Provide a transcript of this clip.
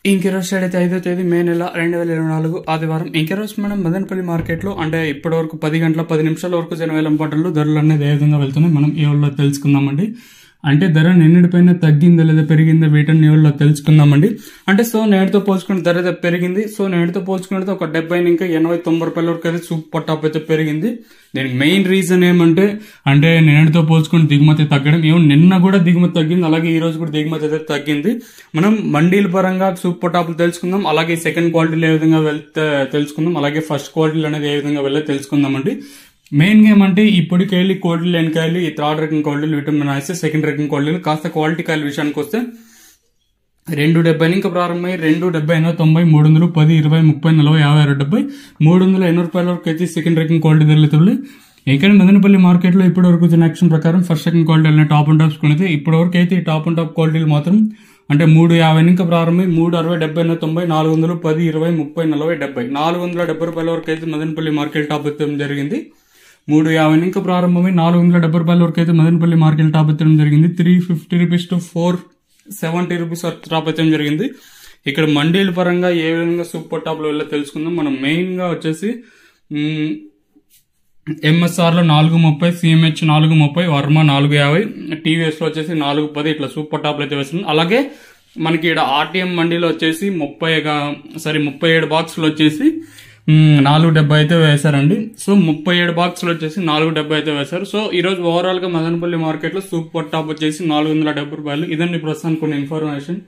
ఇంకెరోజు side అయితే 5వ తేదీ మే నెల 2024 ఆదివారం. ఇంకెరోజు మనం మదనపల్లి మార్కెట్లో అంటే ఇప్పటి వరకు 10 గంటల 10 నిమిషాల వరకు జనవేలం పాటల్లో ధరలు అనేది ఏ విధంగా వెళ్తున్నాయి మనం ఈ రోజులో తెలుసుకుందామండి. అంటే ధర నిన్నటిపైన తగ్గిందా లేదా పెరిగిందా వీటిని ఈ రోజులో తెలుసుకుందామండి. అంటే సో నేటితో పోల్చుకుని ధర అయితే పెరిగింది. సో నేటితో పోల్చుకుంటే ఒక 70 ఇంకా 80-90 రూపాయల వరకు అయితే సూపర్ టాప్ అయితే పెరిగింది. దీనికి మెయిన్ రీజన్ ఏమంటే నిన్నటితో పోల్చుకుని దిగుమతి తగ్గడం. ఏమో నిన్న కూడా దిగుమతి తగ్గింది, అలాగే ఈ రోజు కూడా దిగుమతి అయితే తగ్గింది. మనం మండీల పరంగా సూపర్ టాప్లు తెలుసుకుందాం, అలాగే సెకండ్ క్వాలిటీలు ఏ విధంగా వెళ్తే తెలుసుకుందాం, అలాగే ఫస్ట్ క్వాలిటీలు అనేది ఏ విధంగా వెళ్ళే తెలుసుకుందామండి. మెయిన్ గా ఏమంటే ఇప్పటికెళ్ళి క్వాలిటీలు ఎన్నికాయలు ఈ థర్డ్ రకం క్వాలిటీలు విటమిన్ అయితే సెకండ్ రకం క్వాలిటీలు కాస్త క్వాలిటీ కాయల విషయానికి వస్తే 270 ఇంకా ప్రారంభమై 270, 90, 300, 10, 20, 30, 40, 50, 60, 70, 380 రూపాయల వరకు అయితే సెకండ్ రకం క్వాలిటీ ధరలు. ఇక్కడ మదనపల్లి మార్కెట్ లో ఇప్పటి వరకు వచ్చిన యాక్షన్ ప్రకారం ఫస్ట్ సెకండ్ క్వాలిటీ అనే టాప్ అండ్ టాప్స్ కొనితే ఇప్పటి వరకు అయితే ఈ టాప్ అండ్ టాప్ క్వాలిటీలు మాత్రం 350 ఇంకా ప్రారంభమై 360, 70, 90, 410, 20, 30, 40, 70, 470 రూపాయల వరకు అయితే మదనపల్లి మార్కెట్ టాప్ ఎత్తడం జరిగింది. 350 ఇంకా ప్రారంభమై 470 రూపాయల వరకు అయితే మదనపల్లి మార్కెట్ టాప్ ఎత్తడం జరిగింది. 350 రూపీస్ టు 470 రూపీస్ వరకు టాప్ ఎత్తడం జరిగింది. ఇక్కడ మండీల పరంగా ఏ విధంగా సూపర్ టాప్ లో వెళ్ళో తెలుసుకుందాం. మనం మెయిన్ గా వచ్చేసి ఎంఎస్ఆర్ లో 430, సిఎంహెచ్ 430, వర్మ 450, టీవీఎస్ లో వచ్చేసి 410 ఇట్లా సూపర్ టాప్ అయితే వేస్తుంది. అలాగే మనకి ఇక్కడ ఆర్టీఎం మండీలో వచ్చేసి 37 బాక్సులు వచ్చేసి 470 అయితే వేశారండి. సో 37 బాక్సులు వచ్చేసి 470 అయితే వేశారు. సో ఈ రోజు ఓవరాల్ గా మదనపల్లి మార్కెట్ లో సూపర్ టాప్ వచ్చేసి 470 రూపాయలు. ఇదండి ప్రస్తుతానికి కొన్ని ఇన్ఫర్మేషన్.